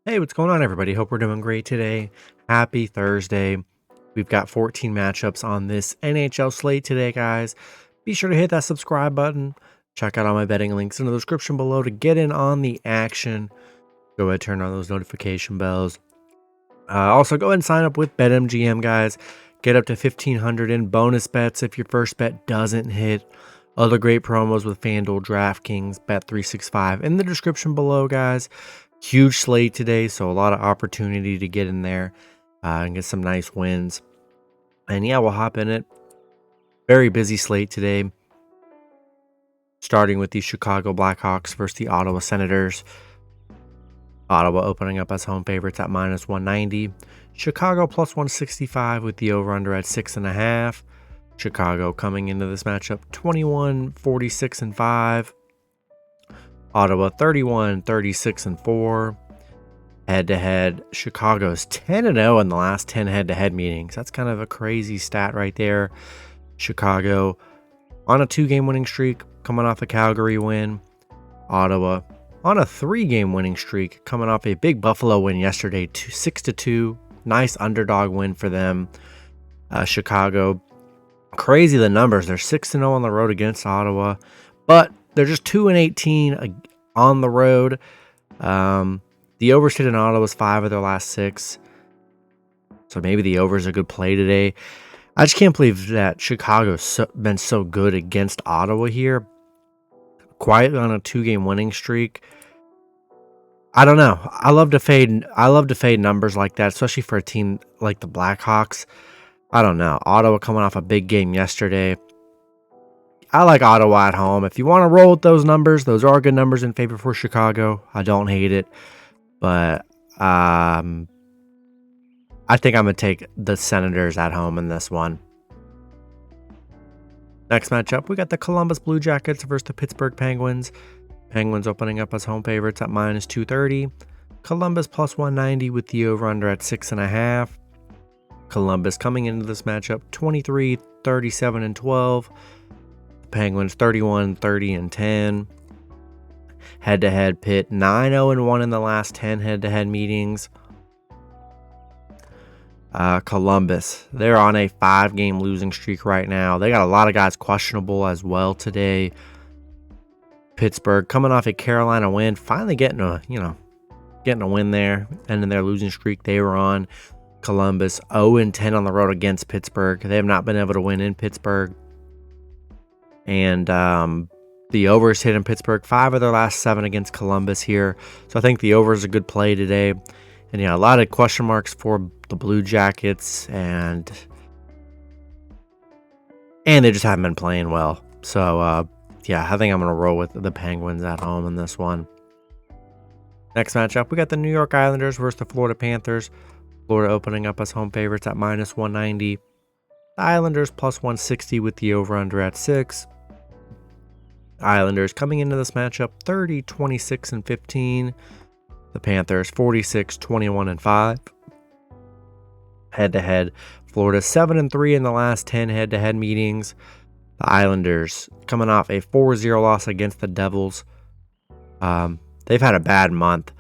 Hey, what's going on, everybody? Hope we're doing great today. Happy Thursday. We've got 14 matchups on this NHL slate today, guys. Be sure to hit that subscribe button. Check out all my betting links in the description below to get in on the action. Go ahead, turn on those notification bells. Also, go ahead and sign up with BetMGM, guys. Get up to $1,500 in bonus bets if your first bet doesn't hit. Other great promos with FanDuel, DraftKings, Bet365 in the description below, guys. Huge slate today, so a lot of opportunity to get in there and get some nice wins. And yeah, we'll hop in it. Very busy slate today. Starting with the Chicago Blackhawks versus the Ottawa Senators. Ottawa opening up as home favorites at -190. Chicago +165 with the over-under at 6.5. Chicago coming into this matchup 21-46-5. Ottawa 31-36-4. Head-to-head, Chicago's 10-0 in the last 10 head-to-head meetings. That's kind of a crazy stat right there. Chicago on a 2-game winning streak, coming off a Calgary win. Ottawa on a 3-game winning streak, coming off a big Buffalo win yesterday, 6-2. Nice underdog win for them. Chicago, crazy the numbers. They're 6-0 on the road against Ottawa, but they're just 2-18 on the road. The overs hit in Ottawa's 5 of their last 6. So maybe the over is a good play today. I just can't believe that Chicago's been so good against Ottawa here. Quietly on a 2-game winning streak. I don't know. I love to fade numbers like that, especially for a team like the Blackhawks. I don't know. Ottawa coming off a big game yesterday. I like Ottawa at home. If you want to roll with those numbers, those are good numbers in favor for Chicago. I don't hate it. But I think I'm going to take the Senators at home in this one. Next matchup, we got the Columbus Blue Jackets versus the Pittsburgh Penguins. Penguins opening up as home favorites at -230. Columbus +190 with the over-under at 6.5. Columbus coming into this matchup 23-37-12. Penguins 31-30-10. Head-to-head Pitt 9-0-1 in the last 10 head-to-head meetings. Columbus, they're on a 5-game losing streak right now. They got a lot of guys questionable as well today. Pittsburgh coming off a Carolina win, finally getting a win there, ending their losing streak they were on. Columbus 0-10 on the road against Pittsburgh. They have not been able to win in Pittsburgh. And the overs hit in Pittsburgh 5 of their last 7 against Columbus here. So I think the over is a good play today. And yeah, a lot of question marks for the Blue Jackets, and they just haven't been playing well. So yeah, I think I'm going to roll with the Penguins at home in this one. Next matchup, we got the New York Islanders versus the Florida Panthers. Florida opening up as home favorites at -190. The Islanders +160 with the over-under at 6. Islanders coming into this matchup 30-26-15. The Panthers 46-21-5. Head-to-head, Florida 7-3 in the last 10 head-to-head meetings. The Islanders coming off a 4-0 loss against the Devils. They've had a bad month.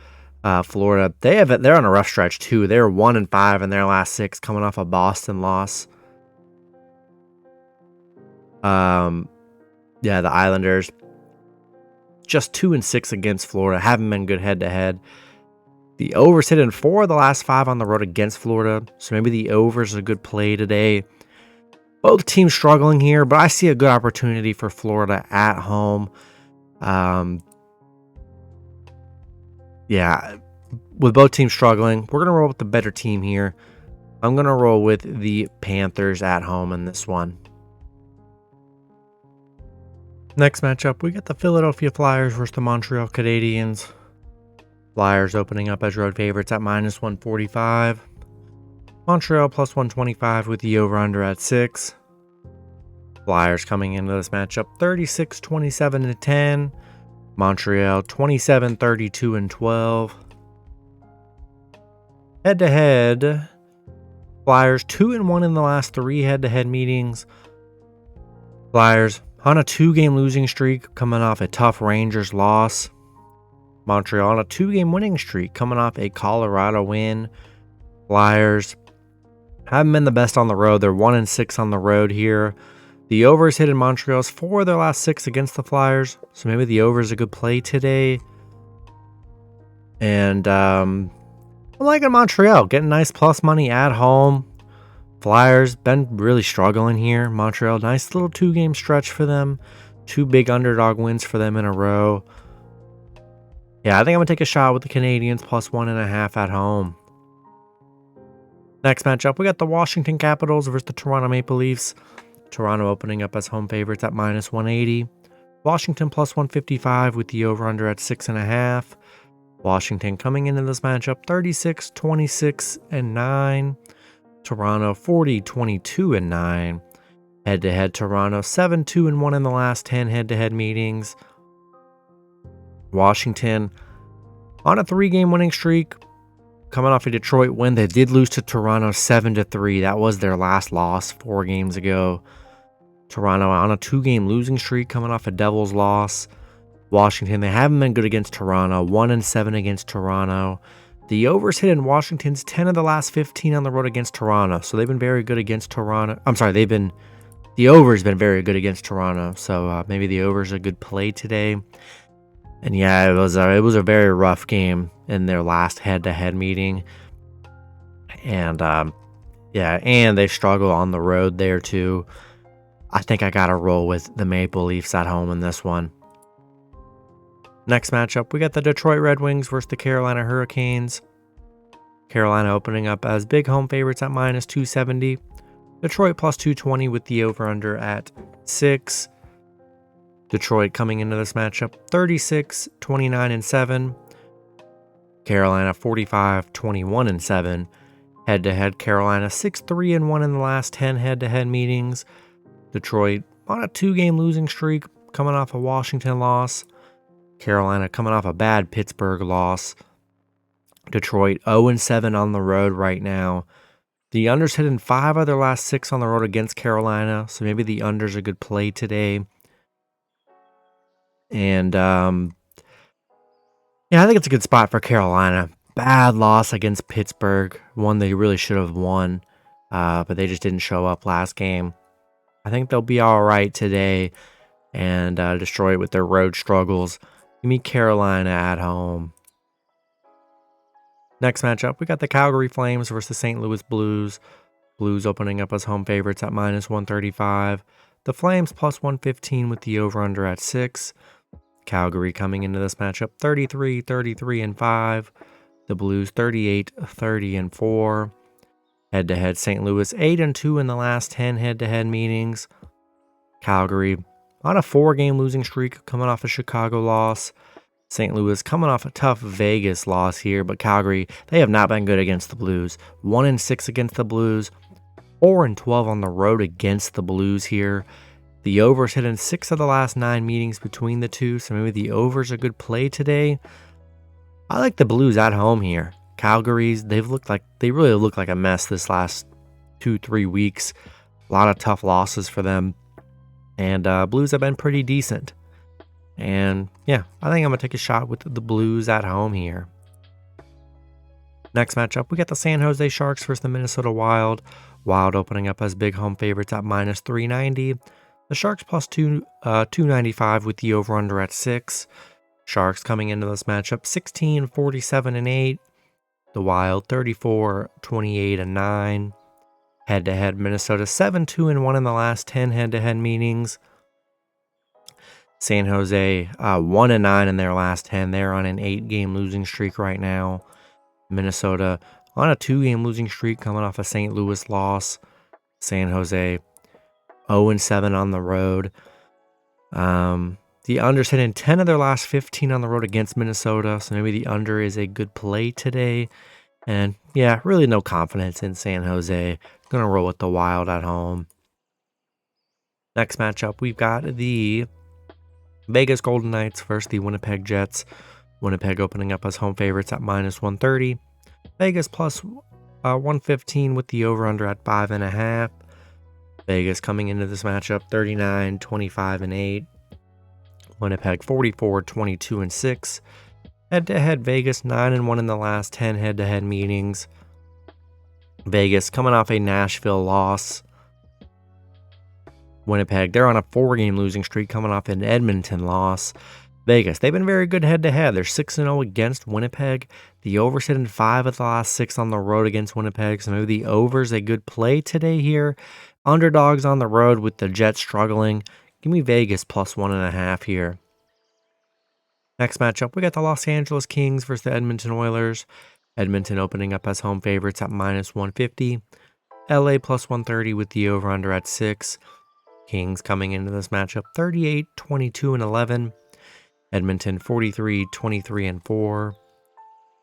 Florida, they're on a rough stretch too. They're 1-5 in their last 6, coming off a Boston loss. Yeah, the Islanders just 2-6 against Florida. Haven't been good head-to-head. The overs hit in 4 of the last 5 on the road against Florida. So maybe the over is a good play today. Both teams struggling here, but I see a good opportunity for Florida at home. Yeah, with both teams struggling, we're going to roll with the better team here. I'm going to roll with the Panthers at home in this one. Next matchup, we got the Philadelphia Flyers versus the Montreal Canadiens. Flyers opening up as road favorites at -145. Montreal +125 with the over-under at 6. Flyers coming into this matchup 36-27-10. Montreal 27-32-12. Head-to-head, Flyers 2-1 in the last 3 head-to-head meetings. Flyers on a 2-game losing streak, coming off a tough Rangers loss. Montreal on a 2-game winning streak, coming off a Colorado win. Flyers haven't been the best on the road. They're 1-6 on the road here. The overs hit in Montreal's 4 of their last 6 against the Flyers, so maybe the over is a good play today. And I'm liking Montreal, getting nice plus money at home. Flyers been really struggling here. Montreal, nice little 2-game stretch for them. 2 big underdog wins for them in a row. Yeah, I think I'm going to take a shot with the Canadiens plus 1.5 at home. Next matchup, we got the Washington Capitals versus the Toronto Maple Leafs. Toronto opening up as home favorites at minus 180. Washington plus 155 with the over-under at 6.5. Washington coming into this matchup 36, 26, and 9. Toronto 40, 22, and 9. Head-to-head Toronto 7, 2, and 1 in the last 10 head-to-head meetings. Washington on a 3-game winning streak, coming off a Detroit win. They did lose to Toronto 7-3. That was their last loss 4 games ago. Toronto on a 2-game losing streak, coming off a Devils loss. Washington, they haven't been good against Toronto. 1-7 against Toronto. The overs hit in Washington's 10 of the last 15 on the road against Toronto. So they've been very good against Toronto. The over's been very good against Toronto. So maybe the over's a good play today. And yeah, it was a very rough game in their last head-to-head meeting. And and they struggle on the road there too. I think I gotta roll with the Maple Leafs at home in this one. Next matchup, we got the Detroit Red Wings versus the Carolina Hurricanes. Carolina opening up as big home favorites at minus 270. Detroit plus 220 with the over-under at 6. Detroit coming into this matchup 36, 29, and 7. Carolina 45, 21, and 7. Head-to-head Carolina 6-3 and 1 in the last 10 head-to-head meetings. Detroit on a 2-game losing streak, coming off a Washington loss. Carolina coming off a bad Pittsburgh loss. Detroit 0-7 on the road right now. The unders hit in 5 of their last 6 on the road against Carolina, so maybe the under's a good play today. And I think it's a good spot for Carolina. Bad loss against Pittsburgh, one they really should have won, but they just didn't show up last game. I think they'll be all right today and Detroit with their road struggles. Give me Carolina at home. Next matchup, we got the Calgary Flames versus the St. Louis Blues. Blues opening up as home favorites at minus 135. The Flames plus 115 with the over-under at 6. Calgary coming into this matchup 33, 33, and 5. The Blues 38, 30, and 4. Head-to-head St. Louis 8-2 in the last 10 head-to-head meetings. Calgary on a 4-game losing streak, coming off a Chicago loss. St. Louis coming off a tough Vegas loss here, but Calgary, they have not been good against the Blues. 1-6 against the Blues, 4-12 on the road against the Blues here. The overs hit in 6 of the last 9 meetings between the two, so maybe the over's a good play today. I like the Blues at home here. Calgary's, they really look like a mess this last 2-3 weeks. A lot of tough losses for them. And Blues have been pretty decent. And yeah, I think I'm going to take a shot with the Blues at home here. Next matchup, we got the San Jose Sharks versus the Minnesota Wild. Wild opening up as big home favorites at minus 390. The Sharks plus 295 with the over-under at 6. Sharks coming into this matchup 16, 47, and 8. The Wild 34, 28, and 9. Head-to-head Minnesota 7-2 and 1 in the last 10 head-to-head meetings. San Jose 1-9 in their last 10. They're on an 8-game losing streak right now. Minnesota on a 2-game losing streak coming off a St. Louis loss. San Jose 0-7 on the road. The under's hit in 10 of their last 15 on the road against Minnesota, so maybe the under is a good play today. And yeah, really no confidence in San Jose. Gonna roll with the Wild at home. Next matchup, we've got the Vegas Golden Knights versus the Winnipeg Jets. Winnipeg opening up as home favorites at minus 130. Vegas plus 115 with the over-under at 5.5. Vegas coming into this matchup 39, 25, and 8. Winnipeg 44, 22, and 6. Head-to-head, Vegas 9-1 in the last 10 head-to-head meetings. Vegas coming off a Nashville loss. Winnipeg, they're on a 4-game losing streak coming off an Edmonton loss. Vegas, they've been very good head-to-head. They're 6-0 against Winnipeg. The over's hitting 5 of the last 6 on the road against Winnipeg, so maybe the over's a good play today here. Underdogs on the road with the Jets struggling. Give me Vegas plus 1.5 here. Next matchup, we got the Los Angeles Kings versus the Edmonton Oilers. Edmonton opening up as home favorites at -150. LA plus 130 with the over-under at 6. Kings coming into this matchup 38, 22, and 11. Edmonton 43, 23, and 4.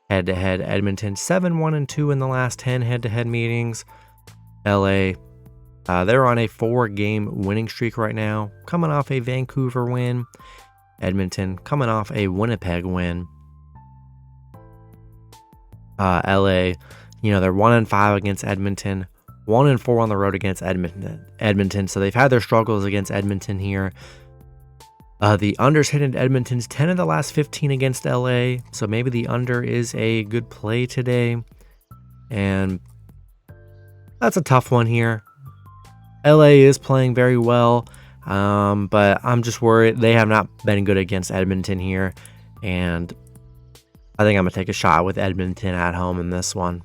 Head-to-head, Edmonton 7, 1, and 2 in the last 10 head-to-head meetings. LA, they're on a 4-game winning streak right now, coming off a Vancouver win. Edmonton coming off a Winnipeg win. LA, they're 1-5 against Edmonton, 1-4 on the road against Edmonton. So they've had their struggles against Edmonton here. The under's hitting Edmonton's 10 of the last 15 against LA. So maybe the under is a good play today. And that's a tough one here. LA is playing very well. But I'm just worried. They have not been good against Edmonton here. And I think I'm going to take a shot with Edmonton at home in this one.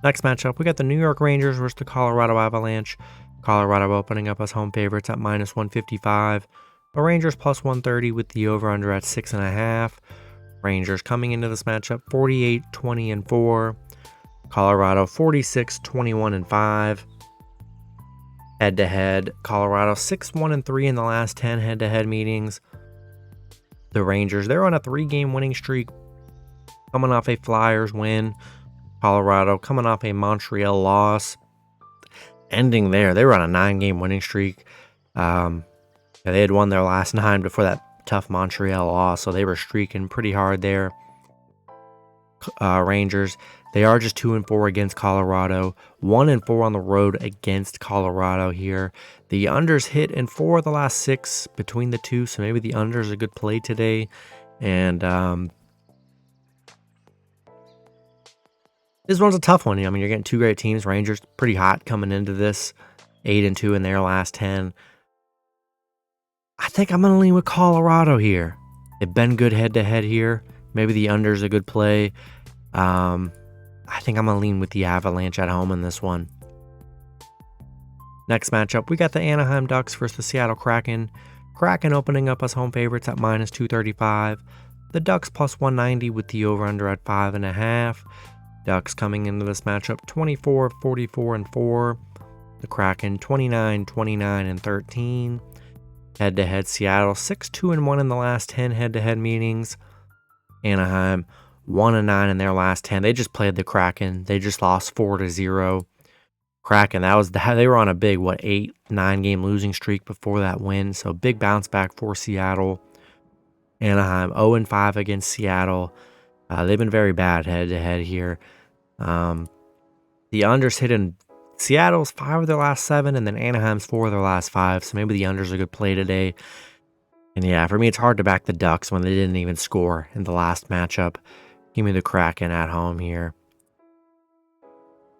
Next matchup, we got the New York Rangers versus the Colorado Avalanche. Colorado opening up as home favorites at -155. The Rangers plus 130 with the over-under at 6.5. Rangers coming into this matchup 48, 20, and 4. Colorado 46, 21, and 5. Head-to-head, Colorado 6, 1, and 3 in the last 10 head-to-head meetings. The Rangers, they're on a 3-game winning streak, coming off a Flyers win. Colorado coming off a Montreal loss. Ending there, they were on a 9-game winning streak. They had won their last 9 before that tough Montreal loss, so they were streaking pretty hard there. Rangers, they are just 2-4 against Colorado, 1-4 on the road against Colorado here. The unders hit in 4 of the last 6 between the two, so maybe the under is a good play today. And this one's a tough one. You're getting two great teams. Rangers pretty hot coming into this, 8-2 in their last 10. I think I'm going to lean with Colorado here. They've been good head-to-head here. Maybe the under is a good play. I think I'm going to lean with the Avalanche at home in this one. Next matchup, we got the Anaheim Ducks versus the Seattle Kraken. Kraken opening up as home favorites at -235. The Ducks plus 190 with the over-under at 5.5. Ducks coming into this matchup 24, 44, and 4. The Kraken 29, 29, and 13. Head-to-head, Seattle 6-2-1 in the last 10 head-to-head meetings. Anaheim 1-9 in their last 10. They just played the Kraken. They just lost 4-0. Kraken, they were on a big 8-9 game losing streak before that win. So big bounce back for Seattle. Anaheim 0-5 against Seattle. They've been very bad head-to-head here. The unders hit in Seattle's 5 of their last 7, and then Anaheim's 4 of their last 5. So maybe the unders are a good play today. And yeah, for me, it's hard to back the Ducks when they didn't even score in the last matchup. Give me the Kraken at home here.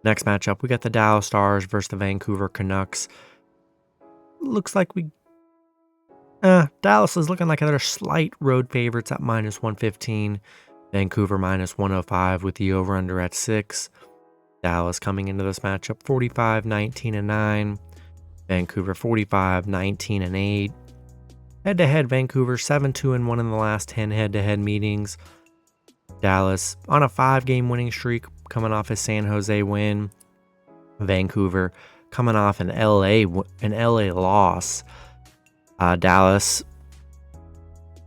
Next matchup, we got the Dallas Stars versus the Vancouver Canucks. Looks like Dallas is looking like they're slight road favorites at -115. Vancouver -105 with the over-under at 6. Dallas coming into this matchup 45, 19, and 9. Vancouver 45, 19, and 8. Head-to-head, Vancouver 7-2-1 in the last 10 head-to-head meetings. Dallas on a 5-game winning streak, coming off a San Jose win. Vancouver coming off an LA loss. Dallas,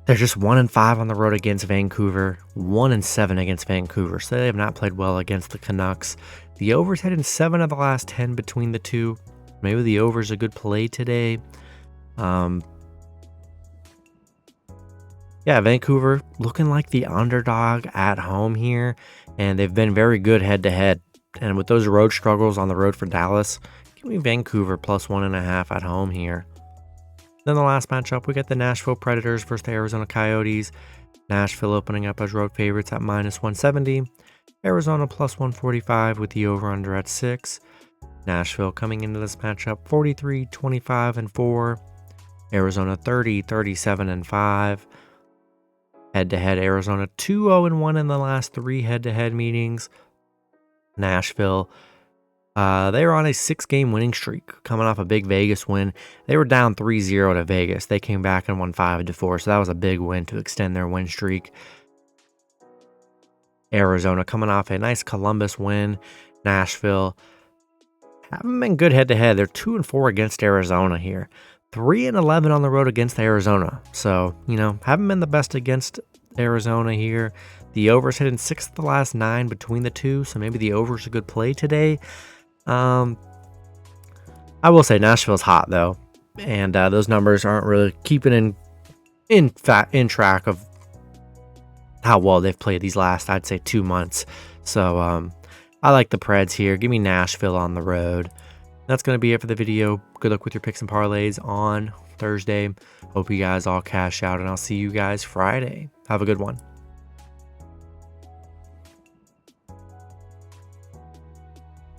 they're just 1-5 on the road against Vancouver, 1-7 against Vancouver, so they have not played well against the Canucks. The over's hitting 7 of the last 10 between the two. Maybe the over's a good play today. Yeah, Vancouver looking like the underdog at home here, and they've been very good head-to-head. And with those road struggles on the road for Dallas, give me Vancouver plus 1.5 at home here. Then the last matchup, we got the Nashville Predators versus the Arizona Coyotes. Nashville opening up as road favorites at -170. Arizona +145 with the over-under at 6. Nashville coming into this matchup 43, 25, and 4. Arizona 30, 37, and 5. Head-to-head, Arizona 2-0-1 in the last 3 head-to-head meetings. Nashville, they were on a 6-game winning streak, coming off a big Vegas win. They were down 3-0 to Vegas. They came back and won 5-4, so that was a big win to extend their win streak. Arizona coming off a nice Columbus win. Nashville haven't been good head-to-head. They're 2-4 against Arizona here. 3-11 on the road against Arizona. So, haven't been the best against Arizona here. The over's hitting 6 of the last 9 between the two, so maybe the over's a good play today. I will say Nashville's hot, though, and those numbers aren't really keeping in track of how well they've played these last, I'd say, 2 months. So, I like the Preds here. Give me Nashville on the road. That's going to be it for the video. Good luck with your picks and parlays on Thursday. Hope you guys all cash out, and I'll see you guys Friday. Have a good one.